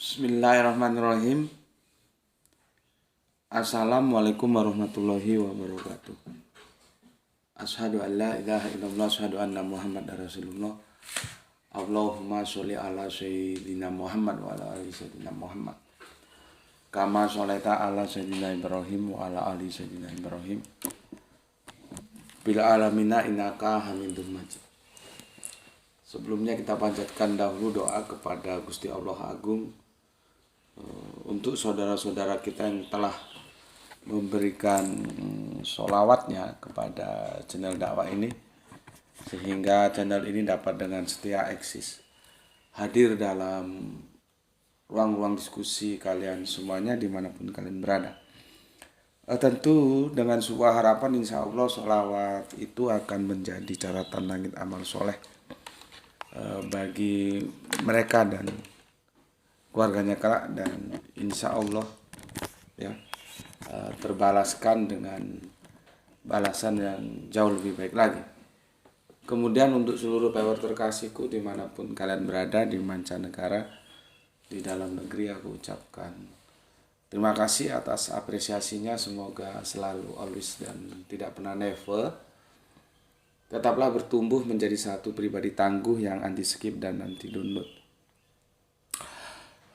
Bismillahirrahmanirrahim. Assalamualaikum warahmatullahi wabarakatuh. Asyhadu an la ilaha illallah, asyhadu anna Muhammadar Rasulullah. Allahumma sholli ala sayyidina Muhammad wa ala ali sayyidina Muhammad. Kama sholaita ala sayyidina Ibrahim wa ala ali sayyidina Ibrahim. Bil alamina innaka Hamidum Majid. Sebelumnya kita panjatkan dahulu doa kepada Gusti Allah Agung untuk saudara-saudara kita yang telah memberikan sholawatnya kepada channel dakwah ini, sehingga channel ini dapat dengan setia eksis hadir dalam ruang-ruang diskusi kalian semuanya dimanapun kalian berada. Tentu dengan sebuah harapan, insya Allah sholawat itu akan menjadi catatan langit amal soleh bagi mereka dan keluarganya kelak, dan insya Allah ya terbalaskan dengan balasan yang jauh lebih baik lagi. Kemudian untuk seluruh viewer terkasihku dimanapun kalian berada, di mancanegara, di dalam negeri, aku ucapkan terima kasih atas apresiasinya. Semoga selalu, always, dan tidak pernah never tetaplah bertumbuh menjadi satu pribadi tangguh yang anti skip dan anti download.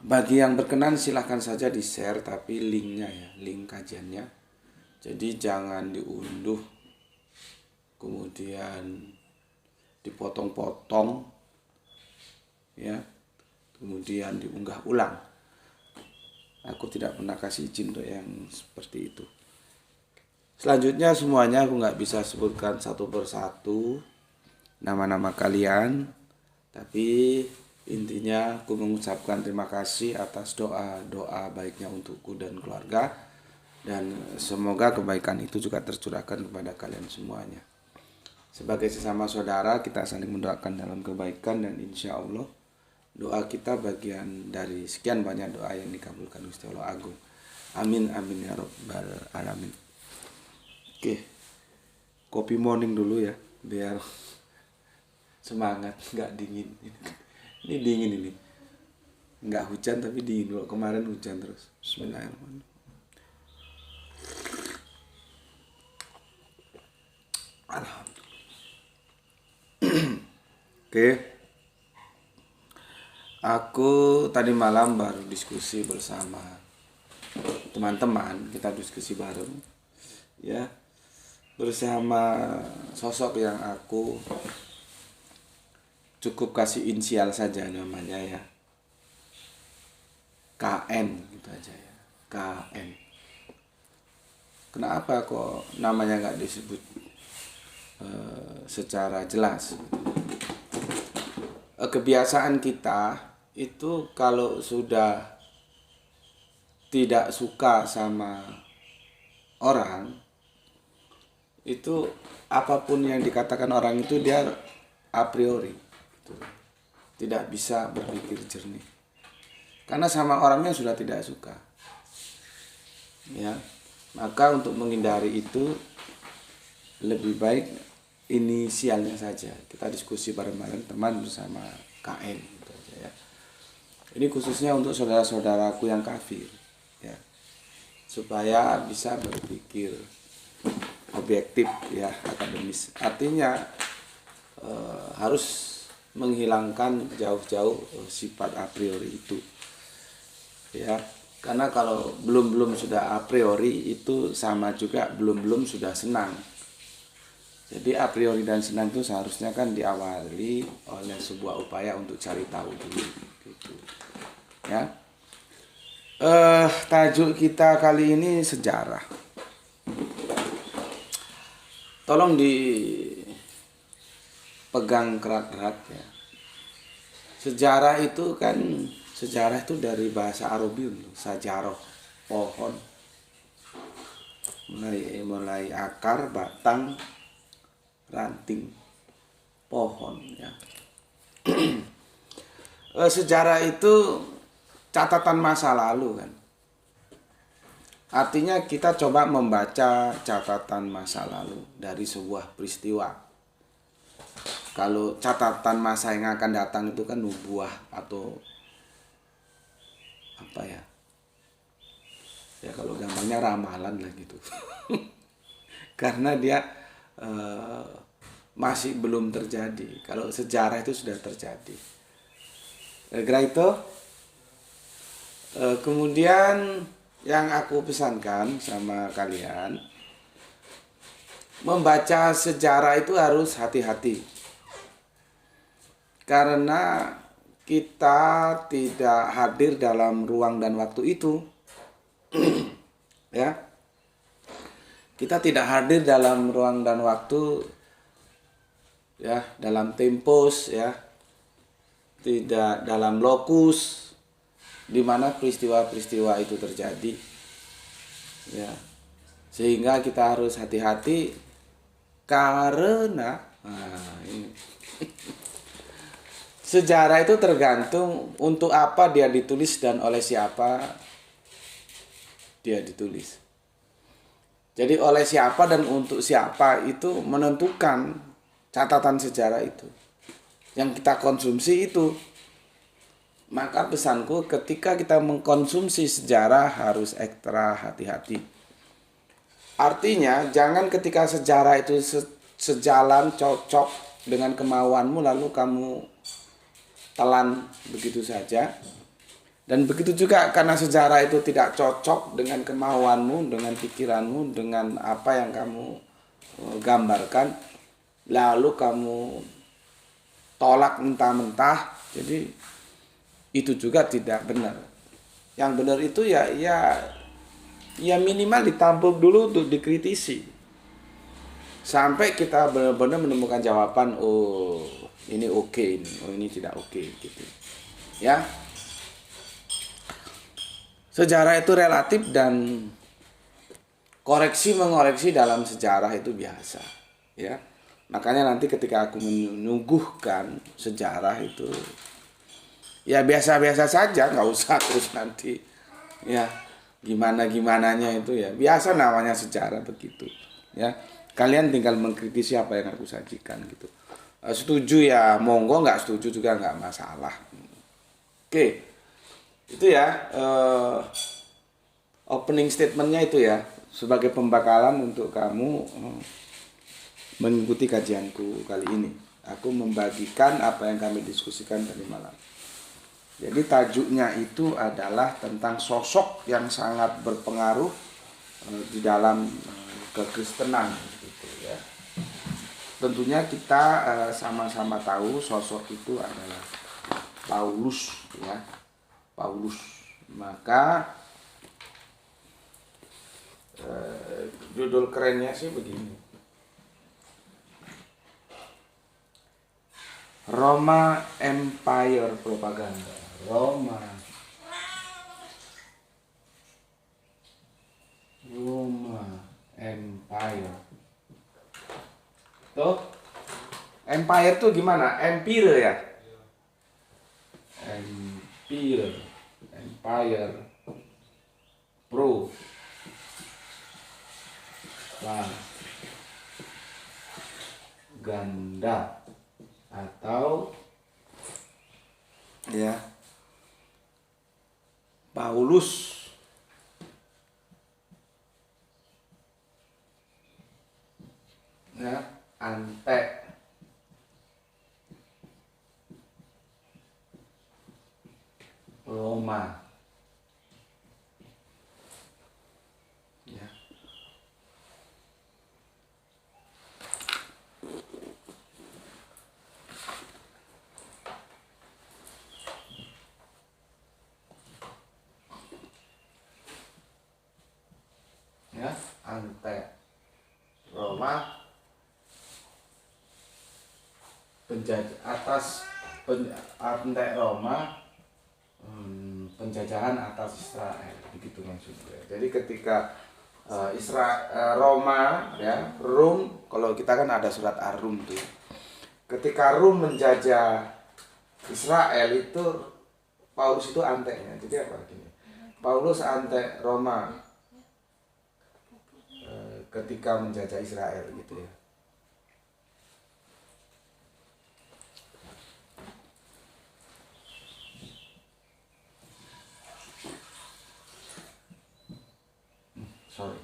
Bagi yang berkenan silahkan saja di share, tapi linknya ya, link kajiannya. Jadi jangan diunduh kemudian dipotong-potong ya, kemudian diunggah ulang. Aku tidak pernah kasih izin untuk yang seperti itu. Selanjutnya semuanya aku nggak bisa sebutkan satu persatu nama-nama kalian, tapi intinya aku mengucapkan terima kasih atas doa-doa baiknya untukku dan keluarga, dan semoga kebaikan itu juga tercurahkan kepada kalian semuanya. Sebagai sesama saudara, kita saling mendoakan dalam kebaikan, dan insya Allah doa kita bagian dari sekian banyak doa yang dikabulkan Gusti Allah Agung. Amin amin ya rabbal alamin. Oke, kopi morning dulu ya, biar semangat, nggak dingin. Ini dingin ini, nggak hujan tapi dingin. Kalau kemarin hujan terus. Bismillahirrahmanirrahim. Alhamdulillah. Oke, aku tadi malam baru diskusi bersama teman-teman. Kita diskusi bareng ya, bersama sosok yang aku cukup kasih inisial saja namanya ya, KN gitu aja ya, KN. Kenapa kok namanya nggak disebut secara jelas? Kebiasaan kita itu kalau sudah tidak suka sama orang, itu apapun yang dikatakan orang itu dia a priori tidak bisa berpikir jernih, karena sama orangnya sudah tidak suka ya. Maka untuk menghindari itu lebih baik inisialnya saja. Kita diskusi bareng-bareng teman bersama KN gitu aja ya. Ini khususnya untuk saudara-saudaraku yang kafir ya, supaya bisa berpikir objektif ya, akademis. Artinya harus menghilangkan jauh-jauh sifat a priori itu ya, karena kalau belum sudah a priori itu sama juga belum sudah senang. Jadi a priori dan senang itu seharusnya kan diawali oleh sebuah upaya untuk cari tahu dulu gitu ya. Tajuk kita kali ini sejarah. Tolong pegang kerat-kerat ya. Sejarah itu kan, sejarah itu dari bahasa Arabi, sajarah, pohon, mulai akar, batang, ranting, pohon ya. Sejarah itu catatan masa lalu kan. Artinya kita coba membaca catatan masa lalu dari sebuah peristiwa. Kalau catatan masa yang akan datang itu kan nubuah atau apa ya? Ya kalau gampangnya ramalan lah gitu. Karena dia masih belum terjadi. Kalau sejarah itu sudah terjadi. Kira itu. Kemudian yang aku pesankan sama kalian, membaca sejarah itu harus hati-hati. Karena kita tidak hadir dalam ruang dan waktu itu. Ya. Kita tidak hadir dalam ruang dan waktu, ya, dalam tempos, ya. Tidak dalam lokus di mana peristiwa-peristiwa itu terjadi. Ya. Sehingga kita harus hati-hati karena ini. Sejarah itu tergantung untuk apa dia ditulis dan oleh siapa dia ditulis. Jadi oleh siapa dan untuk siapa itu menentukan catatan sejarah itu. Yang kita konsumsi itu. Maka pesanku ketika kita mengkonsumsi sejarah harus ekstra hati-hati. Artinya jangan ketika sejarah itu sejalan cocok dengan kemauanmu lalu kamu telan begitu saja. Dan begitu juga karena sejarah itu tidak cocok dengan kemauanmu, dengan pikiranmu, dengan apa yang kamu gambarkan, lalu kamu tolak mentah-mentah. Jadi itu juga tidak benar. Yang benar itu ya minimal ditampung dulu untuk dikritisi. Sampai kita benar-benar menemukan jawaban, oh ini oke, oh ini tidak oke gitu. Ya. Sejarah itu relatif dan koreksi-mengoreksi dalam sejarah itu biasa, ya. Makanya nanti ketika aku menyuguhkan sejarah itu, ya biasa-biasa saja, nggak usah terus nanti, ya gimana-gimananya itu ya biasa namanya sejarah begitu, ya. Kalian tinggal mengkritisi apa yang aku sajikan gitu. Setuju ya monggo, nggak setuju juga nggak masalah. Oke. Itu ya opening statementnya itu ya sebagai pembekalan untuk kamu mengikuti kajianku kali ini. Aku membagikan apa yang kami diskusikan tadi malam. Jadi tajuknya itu adalah tentang sosok yang sangat berpengaruh di dalam kekristenan gitu ya. Tentunya kita sama-sama tahu sosok itu adalah Paulus ya. Paulus. Maka judul kerennya sih begini. Roma Empire Propaganda. Roma Empire. Tuh. Empire tuh gimana? Empire ya? Empire Pro Ganda atau ya Paulus ya ante Roma ya. Ya, ante Roma penjajah atas ante Roma penjajahan atas Israel begitu maksudnya. Jadi ketika Roma ya Rum, kalau kita kan ada surat Ar-Rum tuh. Ketika Rum menjajah Israel itu Paulus itu anteknya. Jadi apa gini? Paulus antek Roma ketika menjajah Israel gitu ya. sorry.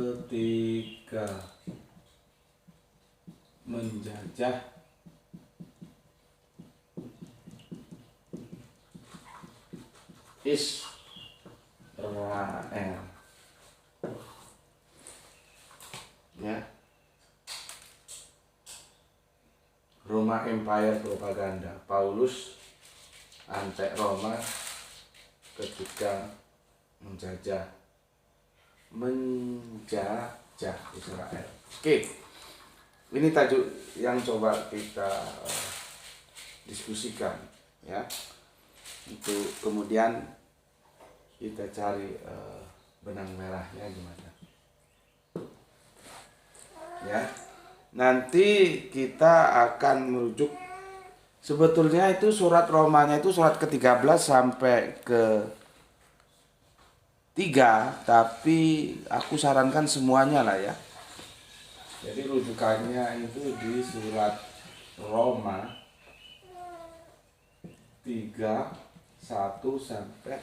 Ketika menjajah Israel, ya, Roma Empire propaganda, Paulus antek Roma ketika menjajah Israel. Oke, ini tajuk yang coba kita diskusikan, ya. Untuk kemudian kita cari benang merahnya gimana, ya. Nanti kita akan merujuk, sebetulnya itu surat Romanya itu surat ke-13 sampai ke 3, tapi aku sarankan semuanya lah ya. Jadi rujukannya itu di surat Roma 3:1 sampai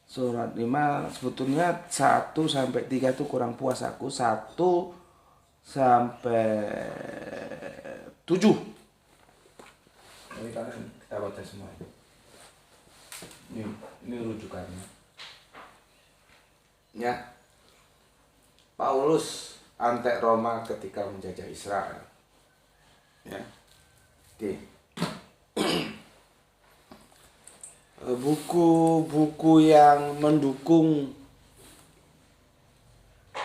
surat 5. Sebetulnya 1 sampai 3 itu kurang puas aku. 1 sampai 7. Ini kalian kita baca semua. Ini rujukannya. Ya. Paulus antek Roma ketika menjajah Israel. Ya. Oke. Buku-buku yang mendukung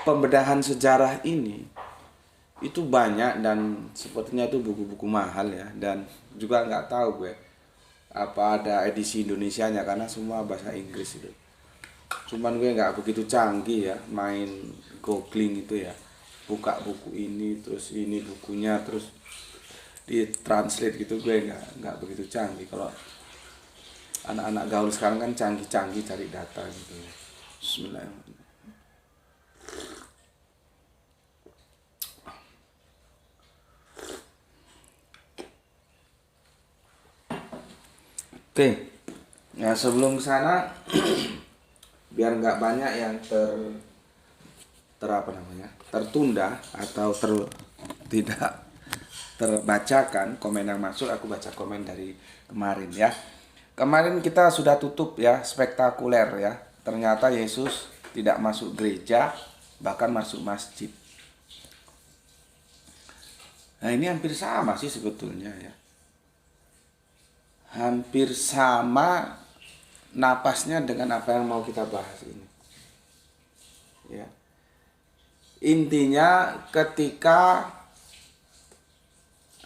pembedahan sejarah ini itu banyak, dan sepertinya itu buku-buku mahal ya, dan juga nggak tahu gue apa ada edisi Indonesianya karena semua bahasa Inggris itu. Cuman gue nggak begitu canggih ya main googling itu ya, buka buku ini terus ini bukunya terus di translate gitu, gue nggak begitu canggih. Kalau anak-anak gaul sekarang kan canggih-canggih cari data gitu. Bismillahirrahmanirrahim. Oke, ya sebelum sana biar nggak banyak yang tertunda atau tidak terbacakan komen yang masuk, aku baca komen dari kemarin ya. Kemarin kita sudah tutup ya, spektakuler ya. Ternyata Yesus tidak masuk gereja, bahkan masuk masjid. Nah ini hampir sama sih sebetulnya ya. Hampir sama napasnya dengan apa yang mau kita bahas ini. Ya. Intinya ketika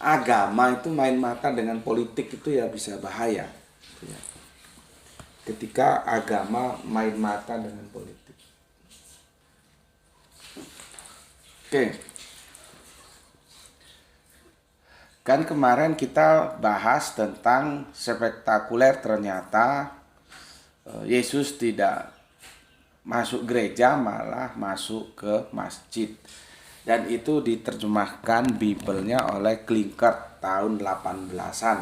agama itu main mata dengan politik itu ya bisa bahaya. Ya. Ketika agama main mata dengan politik. Oke. Kan kemarin kita bahas tentang spektakuler, ternyata Yesus tidak masuk gereja, malah masuk ke masjid. Dan itu diterjemahkan Bible-nya oleh Klinkert tahun 18-an,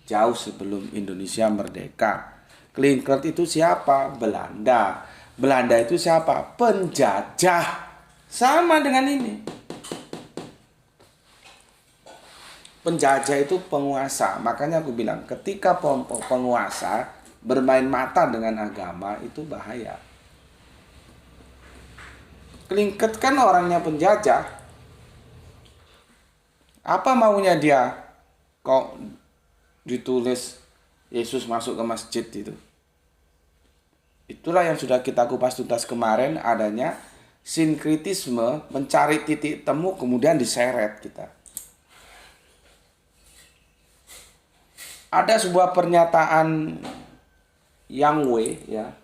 jauh sebelum Indonesia merdeka. Klinkert itu siapa? Belanda. Belanda itu siapa? Penjajah. Sama dengan ini. Penjajah itu penguasa. Makanya aku bilang ketika penguasa bermain mata dengan agama itu bahaya. Klinkert kan orangnya penjajah. Apa maunya dia kok ditulis Yesus masuk ke masjid itu? Itulah yang sudah kita kupas tuntas kemarin, adanya sinkritisme, mencari titik temu kemudian diseret kita. Ada sebuah pernyataan Yang Wei ya.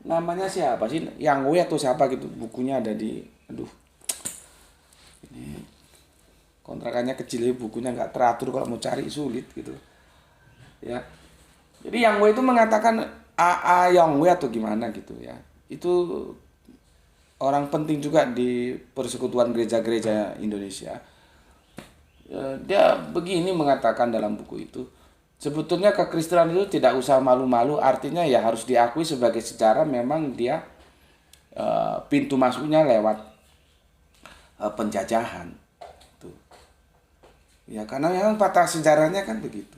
Namanya siapa sih? Yang Wei atau siapa gitu. Bukunya ada di ini kontrakannya kecil, bukunya nggak teratur, kalau mau cari sulit gitu. Ya. Jadi Yang Wei itu mengatakan AA Yang Wei atau gimana gitu ya. Itu orang penting juga di persekutuan gereja-gereja Indonesia. Dia begini mengatakan dalam buku itu, sebetulnya kekristenan itu tidak usah malu-malu, artinya ya harus diakui sebagai sejarah, memang dia pintu masuknya lewat penjajahan. Tuh. Ya karena memang patah sejarahnya kan begitu.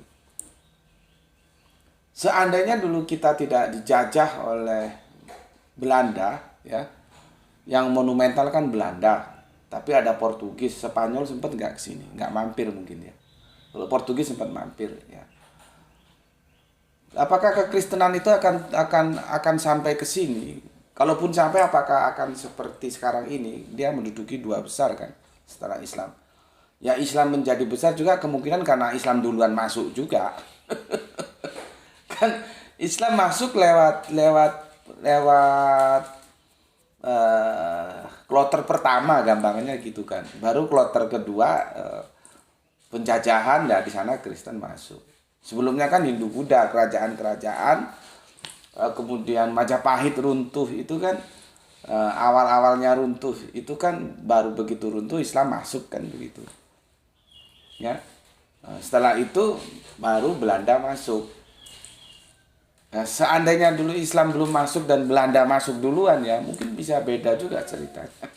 Seandainya dulu kita tidak dijajah oleh Belanda, ya, yang monumental kan Belanda, tapi ada Portugis, Spanyol sempat nggak kesini, nggak mampir mungkin ya. Kalau Portugis sempat mampir, ya. Apakah kekristenan itu akan sampai ke sini? Kalaupun sampai, apakah akan seperti sekarang ini? Dia menduduki dua besar kan setelah Islam. Ya Islam menjadi besar juga kemungkinan karena Islam duluan masuk juga. Kan Islam masuk lewat kloter pertama, gampangnya gitu kan. Baru kloter kedua penjajahan, di sana Kristen masuk. Sebelumnya kan Hindu Buddha, kerajaan-kerajaan, kemudian Majapahit runtuh itu kan, awal-awalnya runtuh itu kan, baru begitu runtuh Islam masuk kan begitu. Ya. Setelah itu baru Belanda masuk. Nah, seandainya dulu Islam belum masuk dan Belanda masuk duluan, ya mungkin bisa beda juga ceritanya.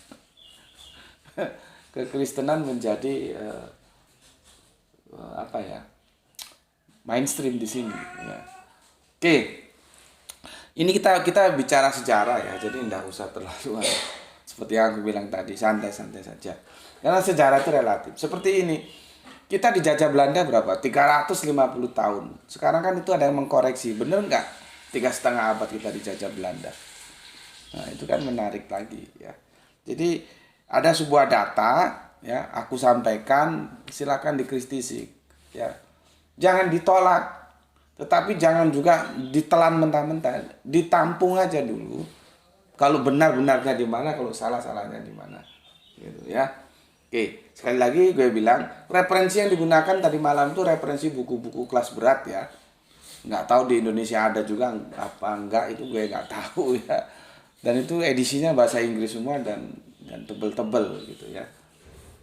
Kekristenan menjadi mainstream di sini. Ya. Oke, ini kita bicara sejarah ya, jadi tidak usah terlalu seperti yang aku bilang tadi, santai-santai saja. Karena sejarah itu relatif. Seperti ini. Kita dijajah Belanda berapa? 350 tahun. Sekarang kan itu ada yang mengkoreksi. Bener nggak? 3,5 abad kita dijajah Belanda. Nah, itu kan menarik lagi ya. Jadi ada sebuah data ya, aku sampaikan, silakan dikritisi ya. Jangan ditolak, tetapi jangan juga ditelan mentah-mentah. Ditampung aja dulu. Kalau benar-benarnya di mana, kalau salah-salahnya di mana. Gitu ya. Oke, sekali lagi gue bilang, referensi yang digunakan tadi malam itu referensi buku-buku kelas berat ya. Nggak tahu di Indonesia ada juga apa enggak, itu gue nggak tahu ya. Dan itu edisinya bahasa Inggris semua dan tebel-tebel gitu ya.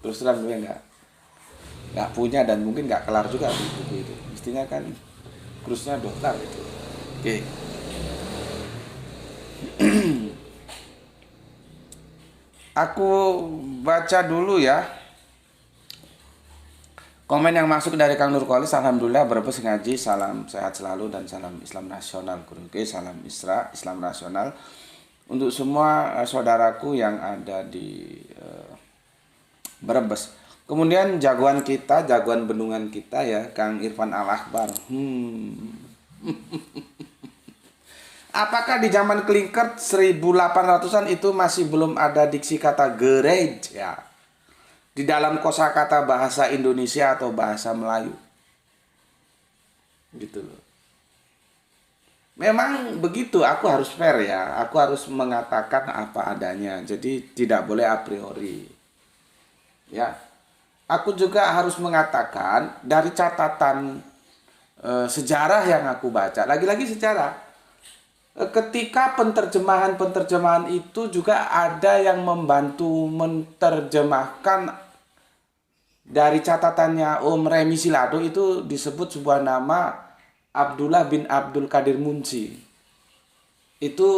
Terus terang gue nggak punya dan mungkin nggak kelar juga di buku itu. Mestinya kan kursusnya dokter itu. Oke. Aku baca dulu ya komen yang masuk dari Kang Nurkolis. Alhamdulillah, berbes ngaji, salam sehat selalu dan salam Islam nasional. Oke, salam Islam nasional untuk semua saudaraku yang ada di Brebes. Kemudian jagoan kita, jagoan bendungan kita ya, Kang Irfan Al-Akbar. Apakah di zaman Klinkert 1800-an itu masih belum ada diksi kata gereja di dalam kosakata bahasa Indonesia atau bahasa Melayu? Gitu loh. Memang begitu, aku harus fair ya. Aku harus mengatakan apa adanya. Jadi tidak boleh a priori. Ya. Aku juga harus mengatakan dari catatan sejarah yang aku baca. Lagi-lagi sejarah. Ketika penterjemahan itu juga ada yang membantu menerjemahkan dari catatannya Om Remi Silado, itu disebut sebuah nama Abdullah bin Abdul Qadir Munsi. Itu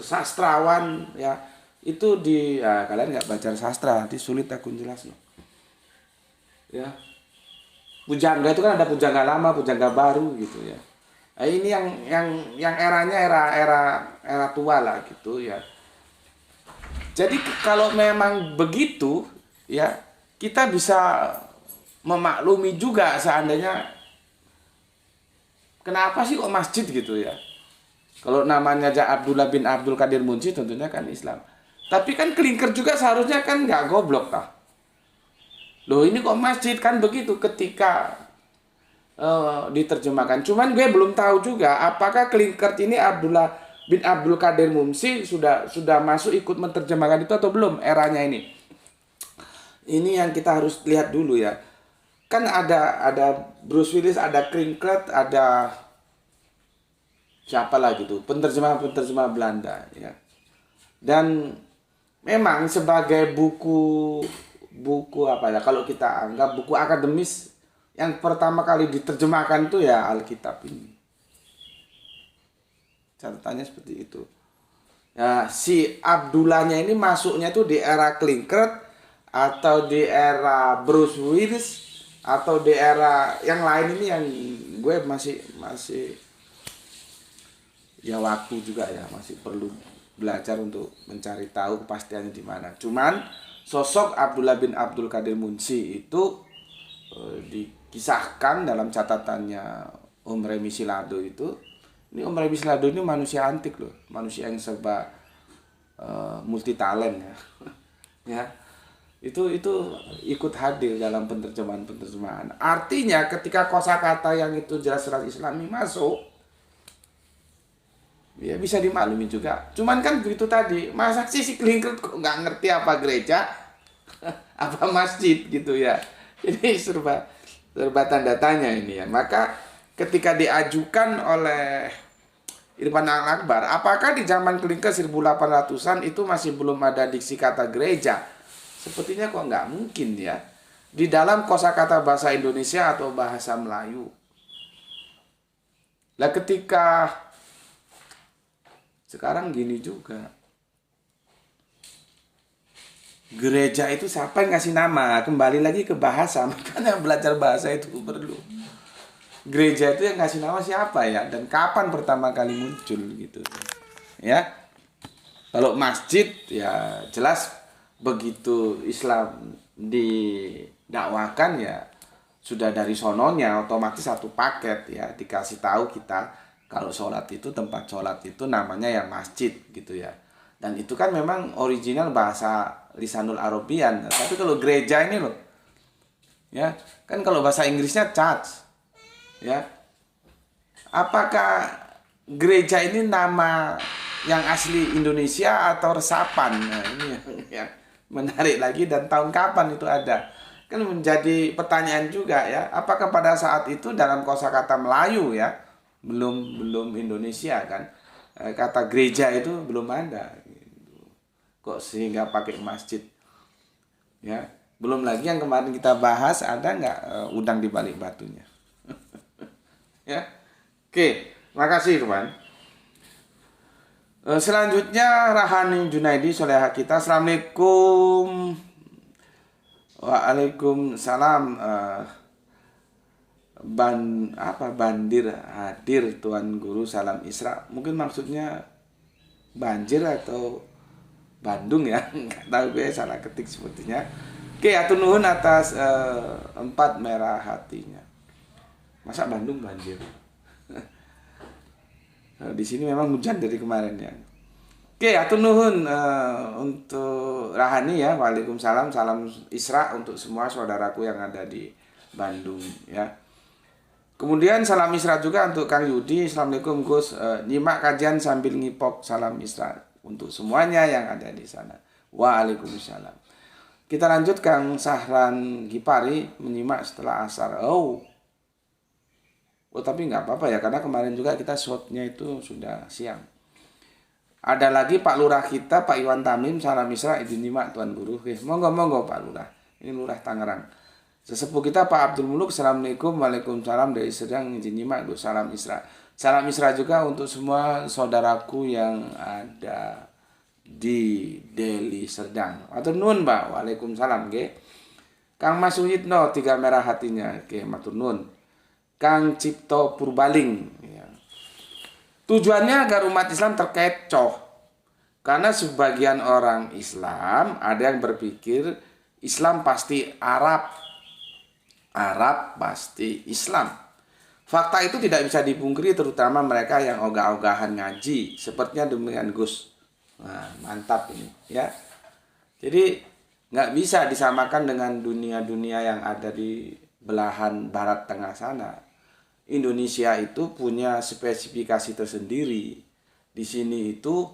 sastrawan ya. Itu kalian nggak baca sastra, nanti sulit aku jelas loh. Ya. Pujangga itu kan ada pujangga lama, pujangga baru gitu ya. Nah, ini yang eranya era tua lah gitu ya. Jadi kalau memang begitu ya, kita bisa memaklumi juga seandainya kenapa sih kok masjid gitu ya. Kalau namanya aja Abdullah bin Abdul Qadir Munsi tentunya kan Islam. Tapi kan Klinkert juga seharusnya kan nggak goblok tah. Loh ini kok masjid, kan begitu ketika diterjemahkan. Cuman gue belum tahu juga apakah Klinkert ini Abdullah bin Abdul Qadir Munsi sudah masuk ikut menerjemahkan itu atau belum eranya ini. Ini yang kita harus lihat dulu ya. Kan ada Bruce Willis, ada Klinkert, ada siapa lagi tuh penterjemah Belanda ya. Dan memang sebagai buku buku apa ya, kalau kita anggap buku akademis yang pertama kali diterjemahkan itu ya Alkitab ini. Catatannya seperti itu. Nah, si Abdullahnya ini masuknya itu di era Klinkert atau di era Bruce Willis atau di era yang lain ini yang gue masih ya waktu juga ya, masih perlu belajar untuk mencari tahu kepastiannya di mana. Cuman sosok Abdullah bin Abdul Qadir Munsi itu dikisahkan dalam catatannya Om Remi Silado itu. Ini Om Remi Silado ini manusia antik loh, manusia yang serba multi talent ya. Ya. Itu ikut hadir dalam penerjemahan. Artinya ketika kosakata yang itu jelas-jelas Islami masuk, ya bisa dimaklumi juga. Cuman kan begitu tadi, masa sih si Klinkert kok nggak ngerti apa gereja, apa masjid gitu ya. Ini serba tanda tanya ini ya. Maka ketika diajukan oleh Irfan Al-Akbar, apakah di zaman Klinkert 1800-an itu masih belum ada diksi kata gereja? Sepertinya kok nggak mungkin ya. Di dalam kosakata bahasa Indonesia atau bahasa Melayu. Lah ketika sekarang gini juga. Gereja itu siapa yang ngasih nama? Kembali lagi ke bahasa. Makanya belajar bahasa itu perlu. Gereja itu yang ngasih nama siapa ya? Dan kapan pertama kali muncul gitu. Ya. Kalau masjid ya jelas begitu Islam didakwakan ya sudah dari sononya otomatis satu paket ya, dikasih tahu kita kalau sholat itu, tempat sholat itu namanya ya masjid gitu ya. Dan itu kan memang original bahasa lisanul Arabian. Tapi kalau gereja ini loh, ya kan kalau bahasa Inggrisnya church, ya. Apakah gereja ini nama yang asli Indonesia atau resapan? Nah, ini yang menarik lagi, dan tahun kapan itu ada? Kan menjadi pertanyaan juga ya. Apakah pada saat itu dalam kosakata Melayu ya, belum Indonesia kan, kata gereja itu belum ada gitu. Kok sehingga pakai masjid ya. Belum lagi yang kemarin kita bahas, ada nggak udang di balik batunya. Ya. Oke, makasih teman. Selanjutnya Rahani Junaidi Soleha kita. Assalamualaikum. Waalaikumsalam. Bandir hadir Tuan Guru, salam Isra. Mungkin maksudnya banjir atau Bandung ya, nggak tahu gue, salah ketik sepertinya. Oke, atur nuhun atas 4 merah hatinya. Masa Bandung banjir? Di sini memang hujan dari kemarin ya. Oke, atur nuhun untuk Rahani ya. Waalaikumsalam, salam Isra untuk semua saudaraku yang ada di Bandung ya. Kemudian salam Isra juga untuk Kang Yudi. Assalamualaikum Gus. Nyimak kajian sambil ngipok, salam Isra untuk semuanya yang ada di sana. Waalaikumsalam. Kita lanjut Kang Sahran Gipari menyimak setelah asar. Tapi nggak apa-apa ya, karena kemarin juga kita shotnya itu sudah siang. Ada lagi Pak Lurah kita, Pak Iwan Tamim, salam Isra, izin nyimak Tuan Guru. Monggo Pak Lurah. Ini Lurah Tangerang. Sesepuh kita Pak Abdul Muluk, assalamualaikum. Waalaikumsalam dari Sedang, izin nyimak, salam Isra. Salam Isra juga untuk semua saudaraku yang ada di Deli Serdang. Matur nuwun Pak. Waalaikumsalam nggih. Kang Mas Uyitno 3 merah hatinya. Oke, matur nuwun. Kang Cipto Purbaling ya. Tujuannya agar umat Islam terkecoh. Karena sebagian orang Islam ada yang berpikir Islam pasti Arab, Arab pasti Islam. Fakta itu tidak bisa dipungkiri, terutama mereka yang ogah-ogahan ngaji. Sepertinya demikian Gus. Nah, mantap ini ya. Jadi nggak bisa disamakan dengan dunia-dunia yang ada di belahan barat tengah sana. Indonesia itu punya spesifikasi tersendiri. Di sini itu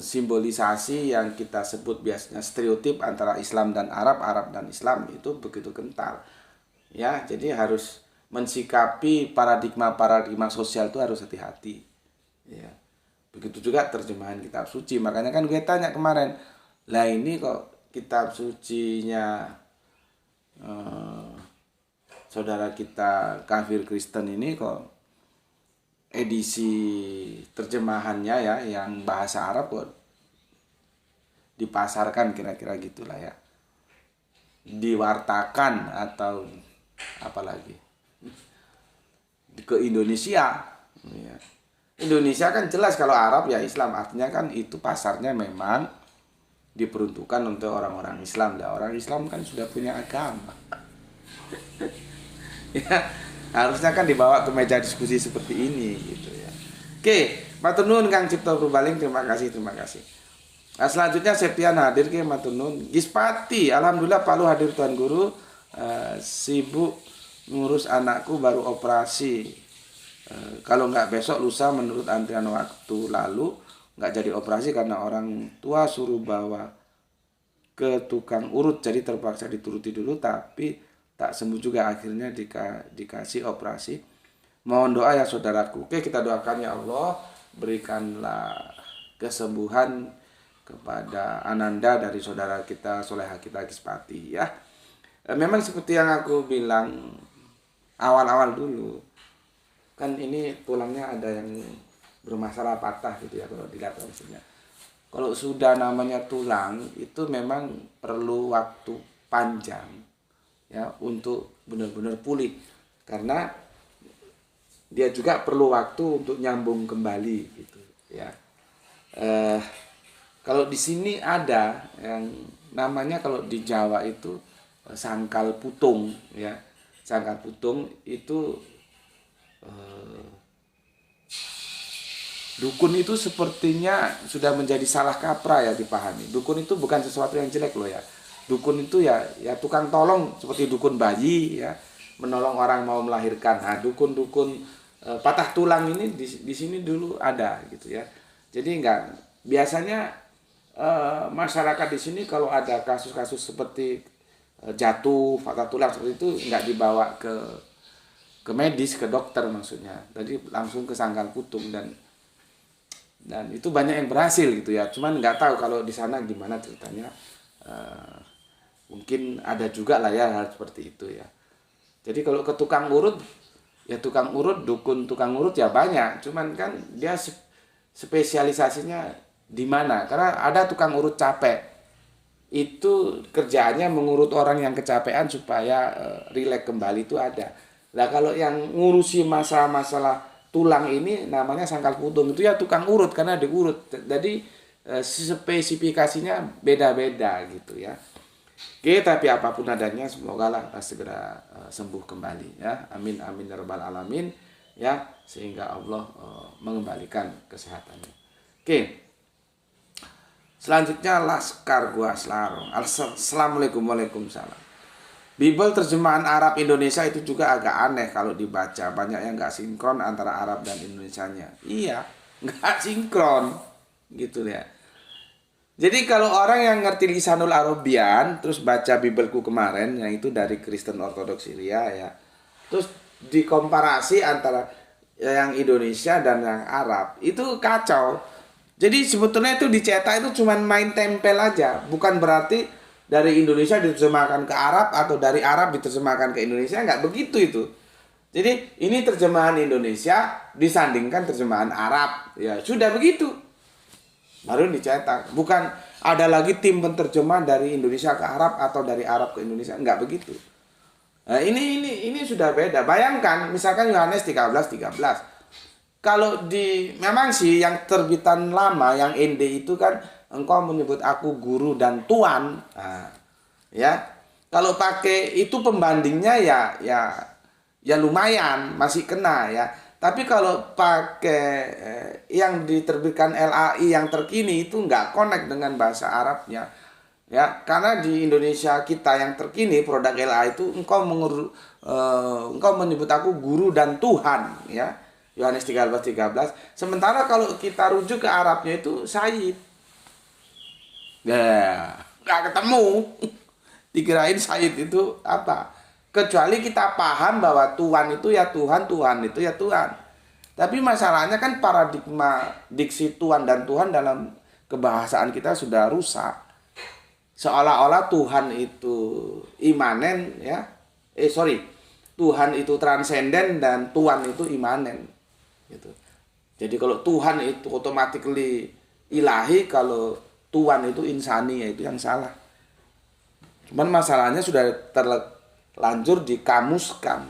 simbolisasi yang kita sebut biasanya stereotip antara Islam dan Arab, Arab dan Islam itu begitu kental. Ya, jadi harus mensikapi paradigma sosial itu harus hati-hati. Ya. Begitu juga terjemahan kitab suci. Makanya kan gue tanya kemarin, lah ini kok kitab sucinya saudara kita kafir Kristen ini kok edisi terjemahannya ya yang bahasa Arab kok dipasarkan kira-kira gitulah ya, diwartakan atau apalagi ke Indonesia ya. Indonesia kan jelas kalau Arab ya Islam, artinya kan itu pasarnya memang diperuntukkan untuk orang-orang Islam. Lah orang Islam kan sudah punya agama. Ya, harusnya kan dibawa ke meja diskusi seperti ini gitu ya. Oke, matur nuwun Kang Cipto Purbaling, terima kasih. Nah, selanjutnya Septian hadir ke matur nuwun. Gispati, alhamdulillah Palu hadir Tuan Guru. Sibuk ngurus anakku baru operasi. Kalau nggak besok lusa menurut antrian waktu lalu nggak jadi operasi karena orang tua suruh bawa ke tukang urut, jadi terpaksa dituruti dulu tapi tak sembuh juga, akhirnya dikasih operasi. Mohon doa ya saudaraku. Oke, kita doakan ya Allah, berikanlah kesembuhan kepada Ananda dari saudara kita Soleha kita Gispati ya. Memang seperti yang aku bilang awal-awal dulu, kan ini tulangnya ada yang bermasalah patah gitu ya kalau dilihat maksudnya. Kalau sudah namanya tulang itu memang perlu waktu panjang ya untuk benar-benar pulih, karena dia juga perlu waktu untuk nyambung kembali gitu ya. Kalau di sini ada yang namanya, kalau di Jawa itu sangkal putung ya. Sangkal putung itu dukun itu sepertinya sudah menjadi salah kaprah ya dipahami. Dukun itu bukan sesuatu yang jelek loh ya. Dukun itu ya tukang tolong, seperti dukun bayi ya, menolong orang mau melahirkan. Nah, dukun-dukun patah tulang ini di sini dulu ada gitu ya. Jadi biasanya masyarakat di sini kalau ada kasus-kasus seperti jatuh, patah tulang seperti itu nggak dibawa ke medis, ke dokter maksudnya. Tadi langsung ke sangkal putung dan itu banyak yang berhasil gitu ya. Cuman nggak tahu kalau di sana gimana ceritanya. Mungkin ada juga lah ya hal seperti itu ya. Jadi kalau ke tukang urut ya tukang urut, dukun tukang urut ya banyak. Cuman kan dia spesialisasinya di mana? Karena ada tukang urut capek. Itu kerjaannya mengurut orang yang kecapean supaya rileks kembali, itu ada. Nah kalau yang ngurusi masalah-masalah tulang ini namanya sangkal putung, itu ya tukang urut karena diurut. Jadi spesifikasinya beda-beda gitu ya. Oke, tapi apapun adanya semoga lah segera sembuh kembali ya. Amin amin ya rabbal alamin ya, sehingga Allah mengembalikan kesehatannya. Oke. Selanjutnya Laskar Gua Selarong. Assalamualaikum, waalaikumsalam. Bible terjemahan Arab Indonesia itu juga agak aneh kalau dibaca. Banyak yang nggak sinkron antara Arab dan Indonesianya. Iya, nggak sinkron gitu ya. Jadi kalau orang yang ngerti Lisanul Arabian terus baca Bibelku kemarin yang itu dari Kristen Ortodoks Syria ya, terus dikomparasi antara yang Indonesia dan yang Arab, itu kacau. Jadi sebetulnya itu dicetak itu cuma main tempel aja, bukan berarti dari Indonesia diterjemahkan ke Arab atau dari Arab diterjemahkan ke Indonesia, nggak begitu itu. Jadi ini terjemahan Indonesia disandingkan terjemahan Arab, ya sudah begitu. Baru dicetak. Bukan ada lagi tim penerjemah dari Indonesia ke Arab atau dari Arab ke Indonesia, nggak begitu. Nah, ini sudah beda. Bayangkan misalkan Yohanes 13:13. Kalau memang sih yang terbitan lama yang ND itu kan engkau menyebut aku guru dan tuan. Nah, ya. Kalau pakai itu pembandingnya ya lumayan masih kena ya. Tapi kalau pakai yang diterbitkan LAI yang terkini itu nggak connect dengan bahasa Arabnya. Ya, karena di Indonesia kita yang terkini produk LAI itu engkau menyebut aku guru dan Tuhan ya. Yohanes 13:13. Sementara kalau kita rujuk ke Arabnya itu Sayyid. Ya, nggak ketemu. Dikirain Sayyid itu apa? Kecuali kita paham bahwa Tuhan itu ya Tuhan, Tuhan itu ya Tuhan. Tapi masalahnya kan paradigma diksi Tuhan dan Tuhan dalam kebahasaan kita sudah rusak. seolah-olah Tuhan itu imanen ya. Tuhan itu transenden dan Tuhan itu imanen gitu. Jadi kalau Tuhan itu automatically ilahi, kalau Tuhan itu insani, ya itu yang salah. Cuman masalahnya sudah terlanjur dikamuskan,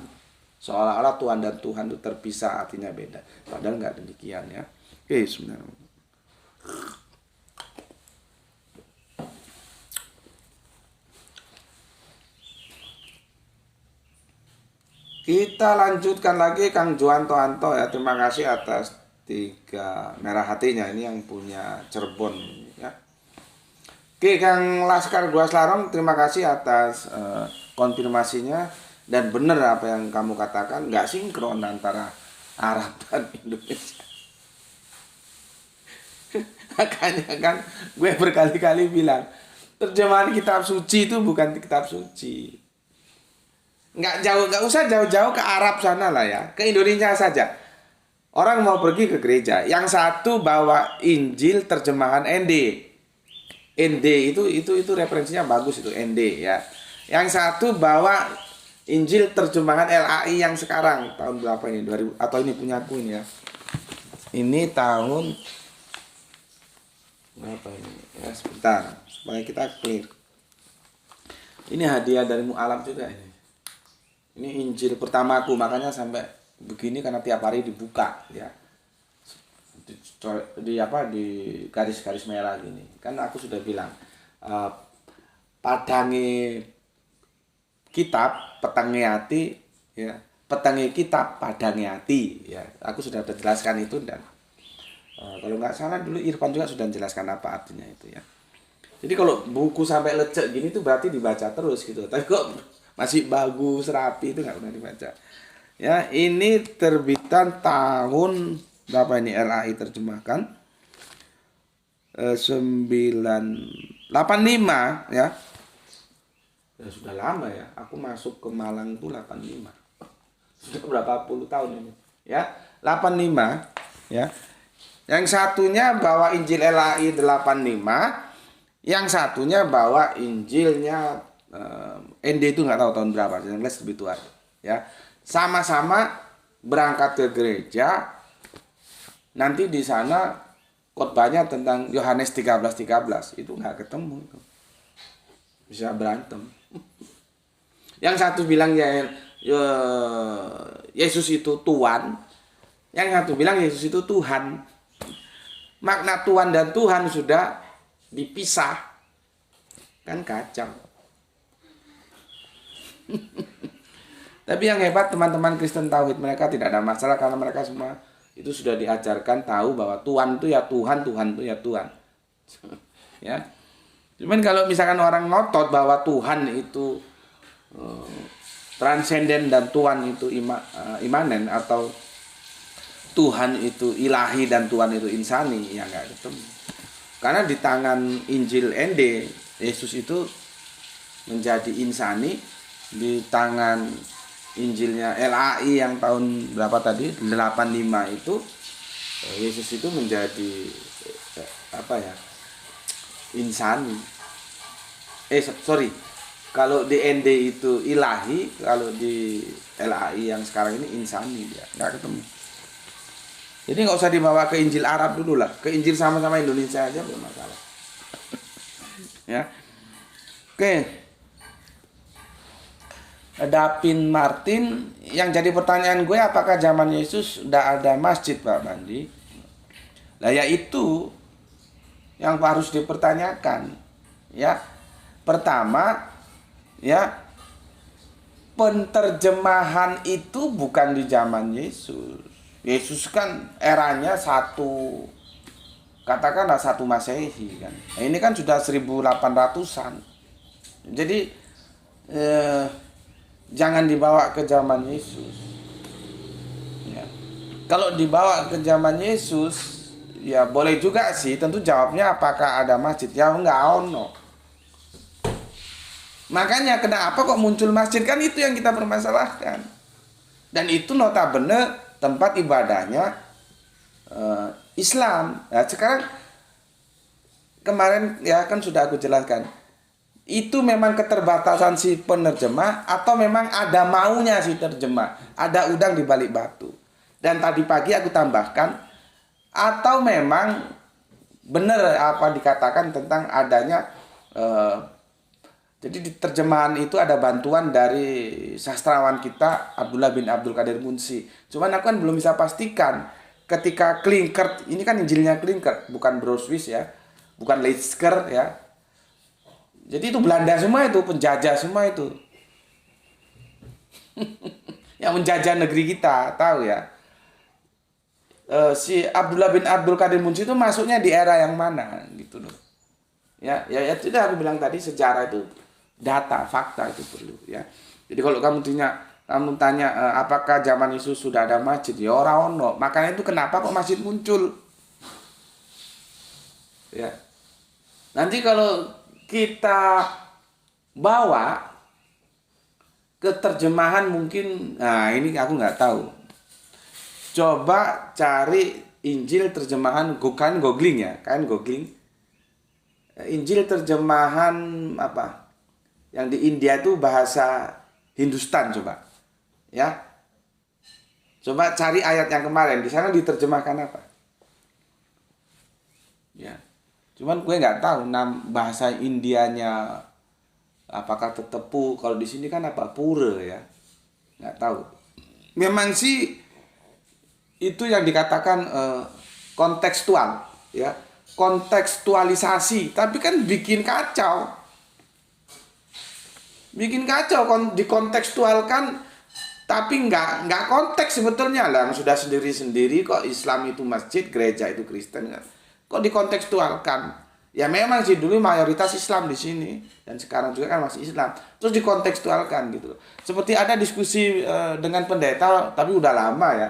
seolah-olah Tuhan dan Tuhan itu terpisah, artinya beda. Padahal nggak demikian ya. Oke, sebenarnya. Kita lanjutkan lagi Kang Juanto Anto ya. Terima kasih atas 3 merah hatinya, ini yang punya Cirebon ya. Oke, Kang Laskar Gua Selarong, terima kasih atas konfirmasinya. Dan benar apa yang kamu katakan, nggak sinkron antara Arab dan Indonesia. Makanya kan gue berkali-kali bilang, terjemahan kitab suci itu bukan kitab suci. Nggak usah jauh-jauh ke Arab sana lah ya, ke Indonesia saja. Orang mau pergi ke gereja, yang satu bawa Injil terjemahan ND. ND itu referensinya bagus, itu ND ya. Yang satu bawa Injil terjemahan LAI yang sekarang tahun berapa ini? 2000 atau ini punyaku ini ya. Ini tahun berapa ini? Ya sebentar supaya kita clear. Ini hadiah dari Mu'alaf juga ini. Ini Injil pertamaku, makanya sampai begini karena tiap hari dibuka ya. Di garis-garis merah gini. Kan aku sudah bilang padangi kitab, petangi hati ya. Petangi kitab, padangi hati ya. Aku sudah jelaskan itu, dan kalau nggak salah dulu Irfan juga sudah menjelaskan apa artinya itu ya. Jadi kalau buku sampai lecek gini tuh berarti dibaca terus gitu. Tapi kok masih bagus, rapi, itu nggak pernah dibaca. Ya, ini terbitan tahun berapa ini LAI terjemahkan? 985 ya. Ya sudah lama ya. Aku masuk ke Malang tuh 85. Sudah berapa puluh tahun ini. Ya, 85 ya. Yang satunya bawa Injil LAI 85, yang satunya bawa Injilnya ND itu nggak tahu tahun berapa, yang jelas lebih tua ya. Sama-sama berangkat ke gereja, nanti di sana khotbahnya tentang Yohanes 13:13, itu nggak ketemu itu. Bisa berantem. Yang satu bilang ya Yesus itu Tuhan, yang satu bilang Yesus itu Tuhan. Makna Tuhan dan Tuhan sudah dipisah, kan kacau. Tapi yang hebat teman-teman Kristen Tauhid, mereka tidak ada masalah karena mereka semua itu sudah diajarkan tahu bahwa Tuhan itu ya Tuhan, Tuhan itu ya Tuhan. Ya. Cuman kalau misalkan orang ngotot bahwa Tuhan itu transenden dan Tuhan itu imanen, atau Tuhan itu ilahi dan Tuhan itu insani, ya nggak ketemu. Karena di tangan Injil ND, Yesus itu menjadi insani. Di tangan Injilnya LAI yang tahun berapa tadi, 85 itu, Yesus itu menjadi insani. Kalau di ND itu ilahi, kalau di LAI yang sekarang ini insani, dia nggak ketemu. Jadi nggak usah dibawa ke Injil Arab dulu lah, ke Injil sama-sama Indonesia aja belum masalah. Ya, oke. Dapin Martin, yang jadi pertanyaan gue, apakah zaman Yesus udah ada masjid, Pak Bandi? Lah ya itu yang harus dipertanyakan. Ya, pertama ya, penterjemahan itu bukan di zaman Yesus. Yesus kan eranya katakanlah 1 Masehi kan. Nah, ini kan sudah 1800-an. Jadi jangan dibawa ke zaman Yesus. Ya. Kalau dibawa ke zaman Yesus, ya boleh juga sih. Tentu jawabnya apakah ada masjid? Ya enggak ono. Makanya kenapa kok muncul masjid, kan itu yang kita permasalahkan. Dan itu notabene tempat ibadahnya Islam. Nah, sekarang kemarin ya kan sudah aku jelaskan. itu memang keterbatasan si penerjemah atau memang ada maunya si terjemah, ada udang di balik batu. Dan tadi pagi aku tambahkan, atau memang benar apa dikatakan tentang adanya jadi di terjemahan itu ada bantuan dari sastrawan kita Abdullah bin Abdul Qadir Munsi. Cuman aku kan belum bisa pastikan ketika Klinkert, ini kan Injilnya Klinkert, bukan Broswis ya, bukan Leitsker ya. Jadi itu Belanda semua itu, penjajah semua itu. Yang menjajah negeri kita, tahu ya. Si Abdullah bin Abdul Qadir Munsi itu masuknya di era yang mana gitu loh. Ya sudah aku bilang tadi, sejarah itu data, fakta itu perlu ya. Jadi kalau kamu tanya apakah zaman Yesus sudah ada masjid? Ya ora ono. Makanya itu kenapa kok masjid muncul? Ya. Nanti kalau kita bawa ke terjemahan mungkin, nah ini aku nggak tahu. Coba cari Injil terjemahan, kan googling ya, kan googling. Injil terjemahan apa? Yang di India itu bahasa Hindustan coba, ya. Coba cari ayat yang kemarin, di sana diterjemahkan apa? Ya. Cuman gue nggak tahu bahasa Indianya apakah tetap kalau di sini kan apa pura ya, nggak tahu. Memang sih itu yang dikatakan kontekstual ya, kontekstualisasi, tapi kan bikin kacau dikontekstualkan, tapi nggak konteks sebetulnya lah, sudah sendiri kok Islam itu masjid, gereja itu Kristen kan. Kok dikontekstualkan? Ya memang sih dulu mayoritas Islam di sini dan sekarang juga kan masih Islam. Terus dikontekstualkan gitu. Seperti ada diskusi dengan pendeta, tapi udah lama ya.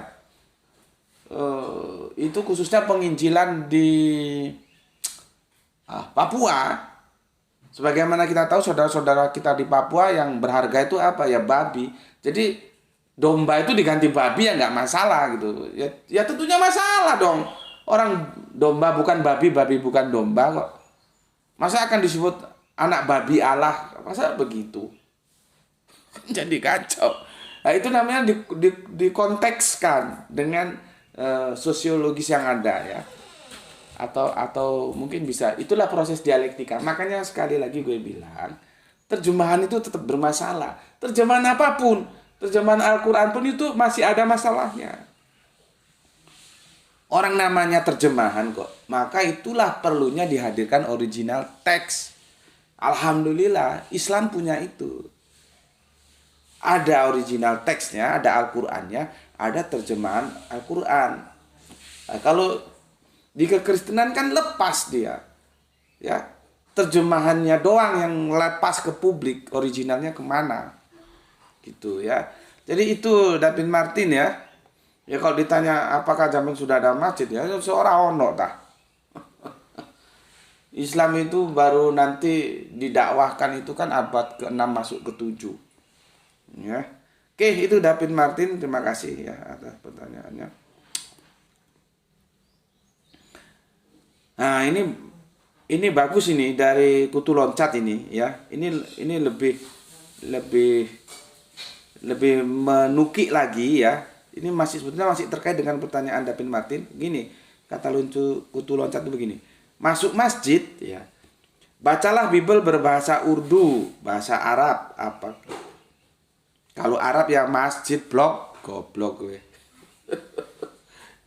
Itu khususnya penginjilan di Papua. Sebagaimana kita tahu saudara-saudara kita di Papua yang berharga itu apa ya, babi. Jadi domba itu diganti babi ya nggak masalah gitu. Ya tentunya masalah dong. Orang domba bukan babi, babi bukan domba kok. Masa akan disebut anak babi Allah? Masa begitu? Jadi kacau. Nah, itu namanya dikontekskan dengan sosiologis yang ada ya. Atau mungkin bisa, itulah proses dialektika. Makanya sekali lagi gue bilang, terjemahan itu tetap bermasalah. Terjemahan apapun, terjemahan Al-Quran pun itu masih ada masalahnya. Orang namanya terjemahan kok. Maka itulah perlunya dihadirkan original teks. Alhamdulillah Islam punya itu. Ada original teksnya, ada Al-Qur'annya, ada terjemahan Al-Qur'an. Nah, kalau di kekristenan kan lepas dia. Ya, terjemahannya doang yang lepas ke publik, originalnya kemana? Gitu ya. Jadi itu David Martin ya. Ya kalau ditanya apakah zaman sudah ada masjid, ya seorang ono tah. Islam itu baru nanti didakwahkan itu kan abad ke-6 masuk ke-7. Ya. Oke, itu David Martin, terima kasih ya atas pertanyaannya. Nah, ini bagus ini dari Kutu Loncat ini ya. Ini lebih menukik lagi ya. Ini sebetulnya masih terkait dengan pertanyaan David Martin. Gini, kata Kutu Loncat itu begini. Masuk masjid ya. Bacalah Bible berbahasa Urdu, bahasa Arab apa. Kalau Arab ya masjid blok, goblok gue.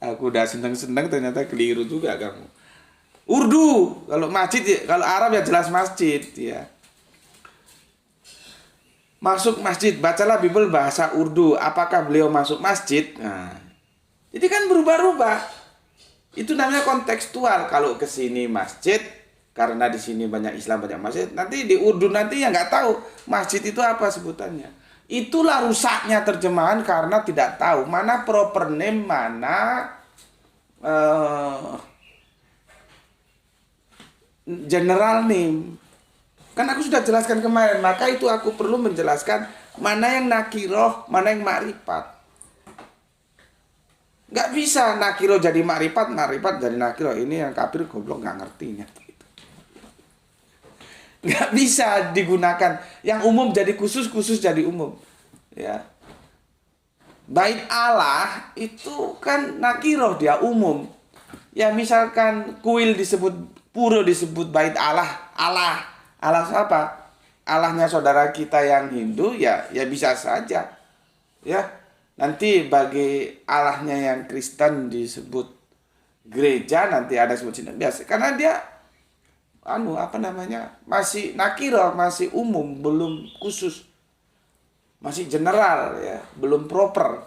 Aku udah seneng-seneng ternyata keliru juga kamu. Urdu, kalau masjid, kalau Arab ya jelas masjid ya. Masuk masjid, bacalah Bible bahasa Urdu. Apakah beliau masuk masjid? Nah, jadi kan berubah-ubah. Itu namanya kontekstual. Kalau ke sini masjid, karena di sini banyak Islam, banyak masjid. Nanti di Urdu nanti ya nggak tahu masjid itu apa sebutannya. Itulah rusaknya terjemahan karena tidak tahu mana proper name, mana general name. Kan aku sudah jelaskan kemarin, maka itu aku perlu menjelaskan mana yang nakiroh, mana yang makrifat. Nggak bisa nakiroh jadi makrifat, makrifat jadi nakiroh. Ini yang kafir goblok nggak ngertinya. nggak bisa digunakan. Yang umum jadi khusus, khusus jadi umum. Ya. Bait Allah itu kan nakiroh, dia umum. Ya misalkan kuil disebut, pura disebut bait Allah, Allah. Allah siapa? Allahnya saudara kita yang Hindu, ya bisa saja. Ya. Nanti bagi Allahnya yang Kristen disebut gereja, nanti ada sebut sini biasa. Karena dia masih nakiro, masih umum, belum khusus, masih general, ya, belum proper.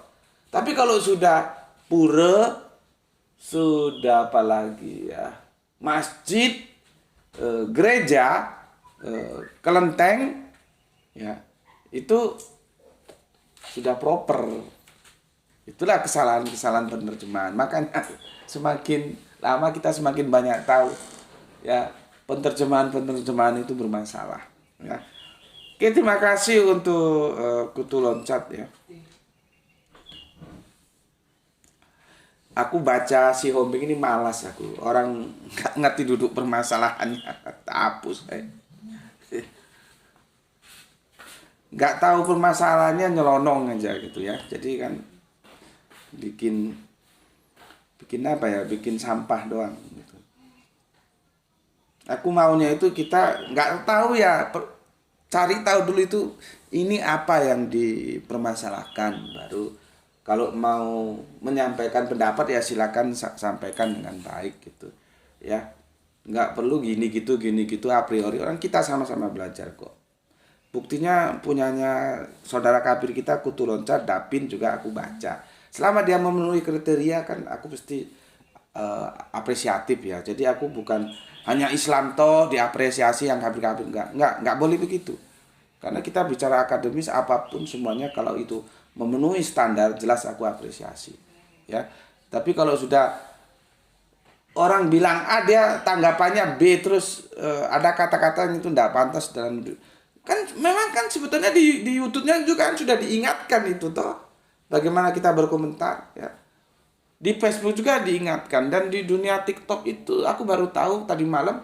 Tapi kalau sudah pura, sudah apalagi ya, masjid, gereja, kelenteng, ya, itu sudah proper. Itulah kesalahan-kesalahan penerjemahan. Makanya semakin lama kita semakin banyak tahu, ya, penerjemahan itu bermasalah. Ya. Oke, terima kasih untuk Kutu Loncat, ya. Aku baca si Hombing ini malas aku. Orang nggak ngerti duduk permasalahannya. Hapus. Nggak tahu permasalahannya, nyelonong aja gitu ya. Jadi kan bikin apa ya? Bikin sampah doang gitu. Aku maunya itu kita nggak tahu ya. Cari tahu dulu itu ini apa yang dipermasalahkan, baru kalau mau menyampaikan pendapat ya silakan sampaikan dengan baik gitu ya. Nggak perlu gini gitu a priori. Orang kita sama-sama belajar kok. Buktinya punyanya saudara kafir kita Kutu Loncat, Dapin juga aku baca. Selama dia memenuhi kriteria kan aku pasti apresiatif ya. Jadi aku bukan hanya Islam toh diapresiasi, yang kafir-kafir enggak boleh begitu. Karena kita bicara akademis, apapun semuanya kalau itu memenuhi standar jelas aku apresiasi. Ya. Tapi kalau sudah orang bilang A, dia tanggapannya B, terus ada kata-kata yang itu enggak pantas dalam, kan memang kan sebetulnya di YouTube-nya juga kan sudah diingatkan itu toh. Bagaimana kita berkomentar ya. Di Facebook juga diingatkan, dan di dunia TikTok itu aku baru tahu tadi malam,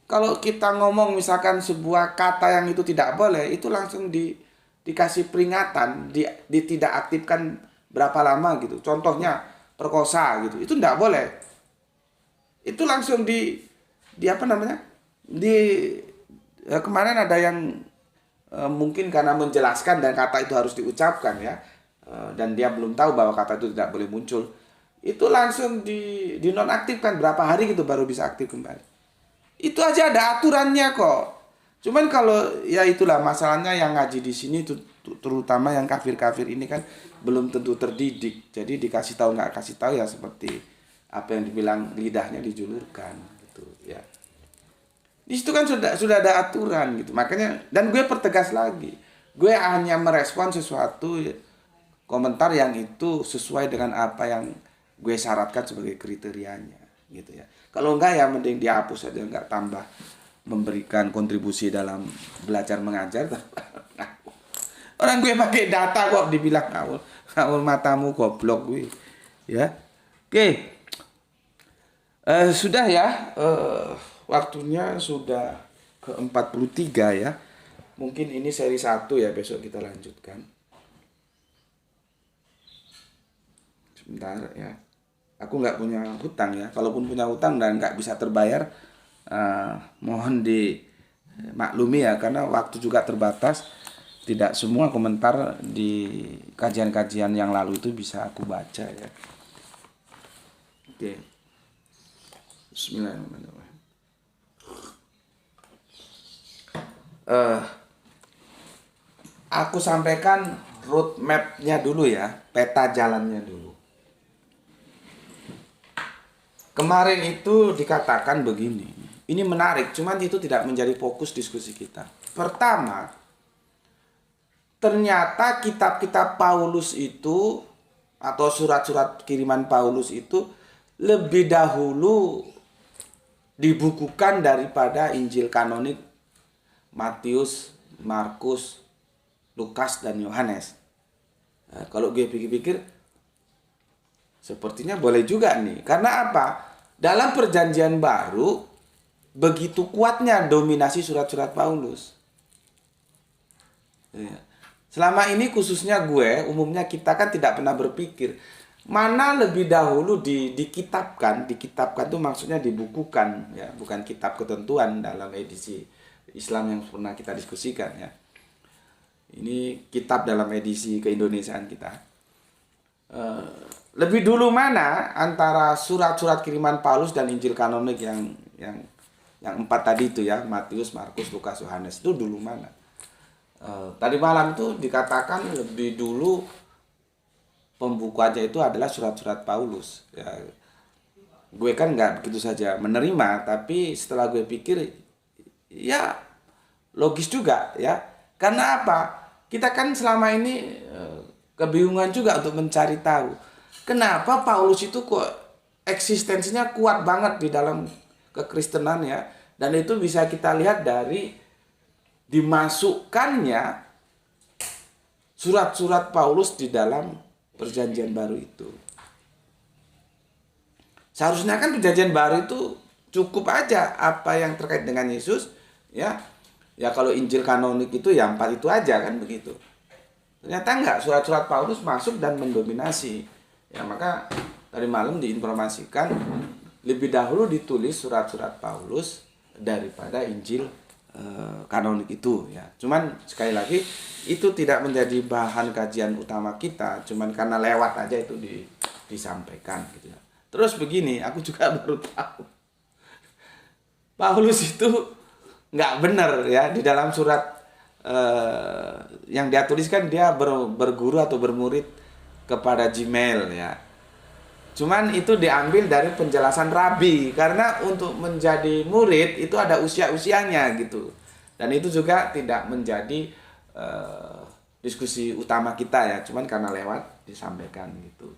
kalau kita ngomong misalkan sebuah kata yang itu tidak boleh, itu langsung dikasih peringatan, tidak aktifkan berapa lama gitu. Contohnya perkosa gitu, itu tidak boleh. Itu langsung kemarin ada yang mungkin karena menjelaskan dan kata itu harus diucapkan ya, dan dia belum tahu bahwa kata itu tidak boleh muncul, itu langsung dinonaktifkan berapa hari gitu baru bisa aktif kembali. Itu aja ada aturannya kok. Cuman kalau ya itulah masalahnya yang ngaji di sini, terutama yang kafir-kafir ini kan belum tentu terdidik. Jadi dikasih tahu nggak kasih tahu ya seperti apa yang dibilang, lidahnya dijulurkan gitu ya. Di situ kan sudah ada aturan gitu. Makanya, dan gue pertegas lagi, gue hanya merespon sesuatu komentar yang itu sesuai dengan apa yang gue syaratkan sebagai kriterianya gitu ya. Kalau enggak ya mending dihapus aja, enggak tambah memberikan kontribusi dalam belajar mengajar. Orang gue pakai data kok dibilang ngawur matamu goblok gue ya. Oke. Sudah ya, waktunya sudah ke 43 ya. Mungkin ini seri 1 ya, besok kita lanjutkan. Sebentar ya. Aku nggak punya hutang ya. Kalaupun punya hutang dan nggak bisa terbayar, mohon dimaklumi ya, karena waktu juga terbatas. Tidak semua komentar di kajian-kajian yang lalu itu bisa aku baca ya. Oke. Bismillahirrahmanirrahim. Aku sampaikan roadmap-nya dulu ya, peta jalannya dulu. Kemarin itu dikatakan begini, ini menarik, cuman itu tidak menjadi fokus diskusi kita. Pertama, ternyata kitab-kitab Paulus itu, atau surat-surat kiriman Paulus itu, lebih dahulu dibukukan daripada Injil kanonik Matius, Markus, Lukas, dan Yohanes. Nah, kalau gue pikir-pikir, sepertinya boleh juga nih. Karena apa? Dalam perjanjian baru, begitu kuatnya dominasi surat-surat Paulus. Ya. Selama ini khususnya gue, umumnya kita kan tidak pernah berpikir mana lebih dahulu dikitabkan. Dikitabkan itu maksudnya dibukukan, ya, bukan kitab ketentuan dalam edisi Islam yang pernah kita diskusikan, ya. Ini kitab dalam edisi keindonesiaan kita. Lebih dulu mana antara surat-surat kiriman Paulus dan Injil kanonik yang 4 tadi itu, ya, Matius, Markus, Lukas, Yohanes, itu dulu mana? Tadi malam itu dikatakan lebih dulu pembukuannya itu adalah surat-surat Paulus. Ya, gue kan nggak begitu saja menerima, tapi setelah gue pikir, ya logis juga, ya. Karena apa? Kita kan selama ini kebingungan juga untuk mencari tahu kenapa Paulus itu kok eksistensinya kuat banget di dalam kekristenan, ya. Dan itu bisa kita lihat dari dimasukkannya surat-surat Paulus di dalam Perjanjian Baru itu. Seharusnya kan Perjanjian Baru itu cukup aja apa yang terkait dengan Yesus, ya. Ya kalau Injil kanonik itu ya 4 itu aja, kan begitu. Ternyata enggak, surat-surat Paulus masuk dan mendominasi. Ya, maka tadi malam diinformasikan lebih dahulu ditulis surat-surat Paulus daripada Injil kanonik itu, ya. Cuman sekali lagi itu tidak menjadi bahan kajian utama kita, cuman karena lewat aja itu disampaikan gitu, ya. Terus begini, aku juga baru tahu Paulus itu nggak benar, ya, di dalam surat yang dia tuliskan dia berguru atau bermurid kepada Gmail, ya. Cuman itu diambil dari penjelasan Rabi, karena untuk menjadi murid itu ada usia-usianya gitu. Dan itu juga tidak menjadi diskusi utama kita, ya, cuman karena lewat disampaikan gitu.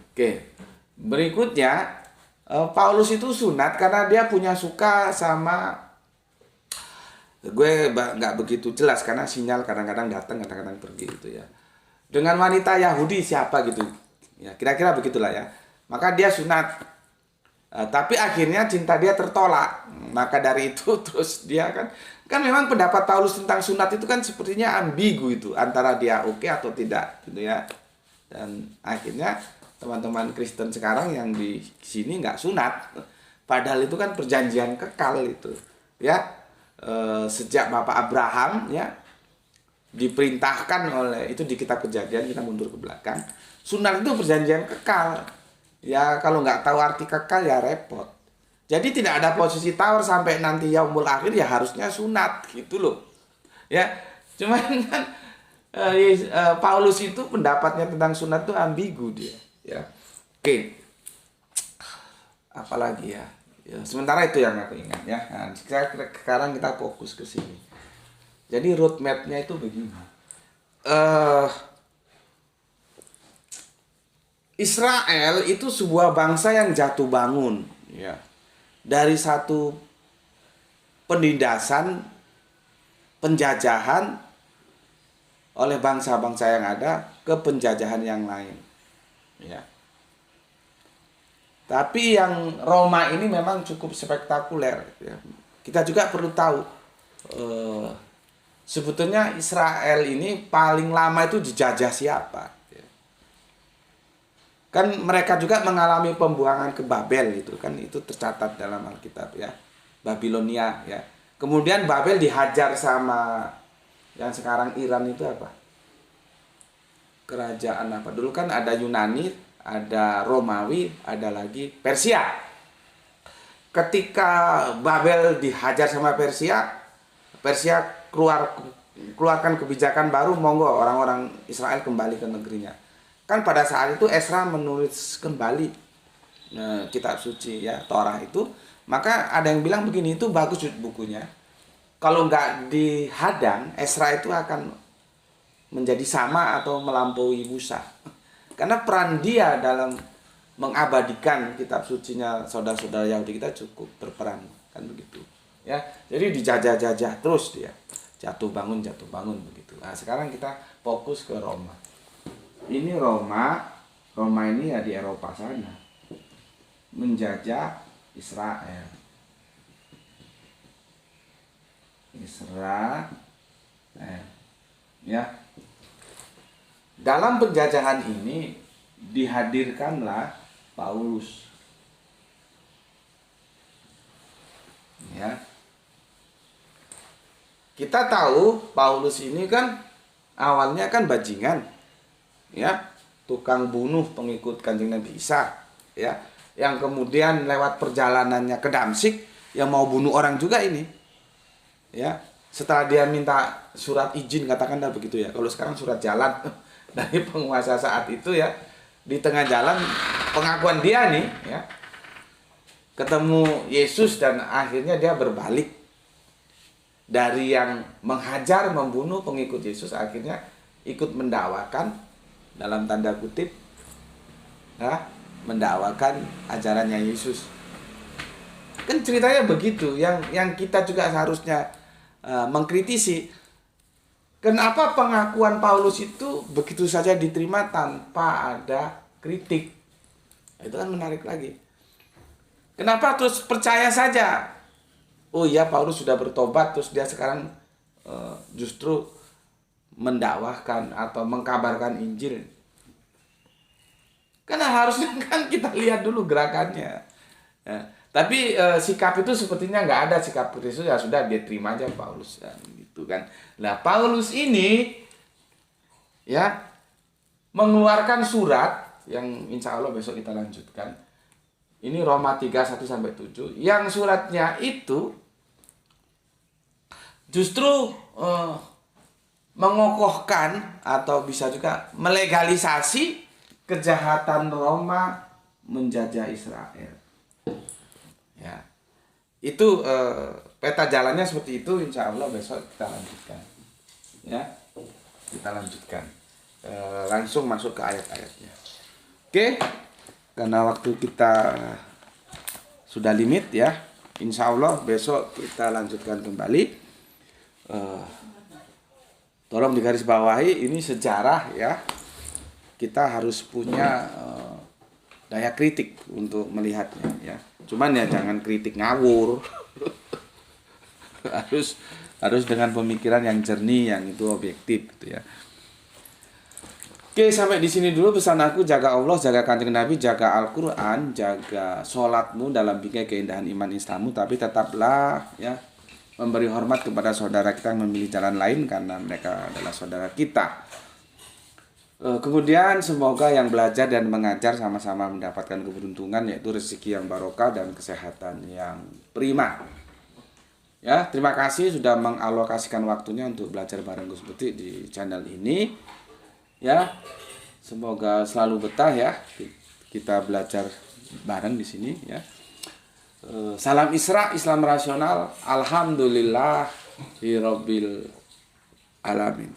Oke, berikutnya Paulus itu sunat karena dia punya suka sama, gue nggak begitu jelas karena sinyal kadang-kadang datang kadang-kadang pergi gitu, ya, dengan wanita Yahudi siapa gitu. Ya, kira-kira begitulah, ya. Maka dia sunat. Tapi akhirnya cinta dia tertolak. Maka dari itu terus dia kan memang pendapat Paulus tentang sunat itu kan sepertinya ambigu itu, antara dia oke atau tidak gitu, ya. Dan akhirnya teman-teman Kristen sekarang yang di sini nggak sunat. Padahal itu kan perjanjian kekal itu, ya. Sejak Bapak Abraham, ya, diperintahkan oleh, itu di kitab Kejadian, kita mundur ke belakang. Sunat itu perjanjian kekal. Ya kalau nggak tahu arti kekal ya repot. Jadi tidak ada posisi tawar sampai nanti yaumul akhir, ya harusnya sunat gitu loh. Ya, cuman kan Paulus itu pendapatnya tentang sunat itu ambigu dia. Ya, oke. Apalagi ya. Ya, sementara itu yang aku ingat, ya. Nah, sekarang kita fokus ke sini. Jadi roadmap-nya itu begini. Israel itu sebuah bangsa yang jatuh bangun, ya, dari satu penindasan, penjajahan oleh bangsa-bangsa yang ada ke penjajahan yang lain, ya. Tapi yang Roma ini memang cukup spektakuler, ya. Kita juga perlu tahu sebetulnya Israel ini paling lama itu dijajah siapa. Kan mereka juga mengalami pembuangan ke Babel itu kan, itu tercatat dalam Alkitab, ya, Babilonia, ya. Kemudian Babel dihajar sama yang sekarang Iran itu apa? Kerajaan apa? Dulu kan ada Yunani, ada Romawi, ada lagi Persia. Ketika Babel dihajar sama Persia, Persia keluarkan kebijakan baru, monggo orang-orang Israel kembali ke negerinya. Kan pada saat itu Ezra menulis kembali kitab suci, ya, Torah itu. Maka ada yang bilang begini, itu bagus bukunya. Kalau nggak dihadang, Ezra itu akan menjadi sama atau melampaui Musa. Karena peran dia dalam mengabadikan kitab sucinya saudara-saudara Yahudi kita cukup berperan, kan begitu. Ya, jadi dijajah-jajah terus dia. Jatuh bangun begitu. Nah, sekarang kita fokus ke Roma. Ini Roma ini ya di Eropa sana, menjajah Israel. Isra. Ya. Dalam penjajahan ini dihadirkanlah Paulus. Ya. Kita tahu Paulus ini kan awalnya kan bajingan. Ya, tukang bunuh pengikut Kanjeng Nabi Isa, ya. Yang kemudian lewat perjalanannya ke Damsyik yang mau bunuh orang juga ini. Ya, setelah dia minta surat izin, katakanlah begitu ya. Kalau sekarang surat jalan dari penguasa saat itu ya, di tengah jalan pengakuan dia nih ya, ketemu Yesus dan akhirnya dia berbalik dari yang menghajar membunuh pengikut Yesus, akhirnya ikut mendakwakan dalam tanda kutip ya, mendakwakan ajarannya Yesus. Kan ceritanya begitu, yang kita juga seharusnya mengkritisi. Kenapa pengakuan Paulus itu begitu saja diterima tanpa ada kritik? Itu kan menarik lagi. Kenapa terus percaya saja? Oh iya, Paulus sudah bertobat, terus dia sekarang justru mendakwahkan atau mengkabarkan Injil. Karena harusnya kan kita lihat dulu gerakannya. Ya. Tapi sikap itu sepertinya nggak ada sikap Kristus, ya sudah dia terima aja Paulus ya, gitu kan. Nah, Paulus ini ya mengeluarkan surat yang insya Allah besok kita lanjutkan. Ini Roma 3:1-7. Yang suratnya itu justru mengokohkan atau bisa juga melegalisasi kejahatan Roma menjajah Israel. Ya, itu peta jalannya seperti itu. Insya Allah besok kita lanjutkan. Ya, kita lanjutkan. Langsung masuk ke ayat-ayatnya. Oke, karena waktu kita sudah limit ya. Insya Allah besok kita lanjutkan kembali. Tolong digarisbawahi, ini sejarah ya. Kita harus punya daya kritik untuk melihatnya ya. Cuman ya jangan kritik ngawur. harus dengan pemikiran yang jernih, yang itu objektif gitu ya. Oke, sampai di sini dulu pesan aku. Jaga Allah, jaga Kanjeng Nabi, jaga Al-Qur'an, jaga sholatmu dalam bingkai keindahan iman Islammu, tapi tetaplah ya memberi hormat kepada saudara kita yang memilih jalan lain karena mereka adalah saudara kita. Kemudian semoga yang belajar dan mengajar sama-sama mendapatkan keberuntungan, yaitu rezeki yang barokah dan kesehatan yang prima. Ya, terima kasih sudah mengalokasikan waktunya untuk belajar bareng Gus Putih di channel ini. Ya, semoga selalu betah ya kita belajar bareng di sini ya. Salam Isra, Islam rasional. Alhamdulillah Rabbil alamin.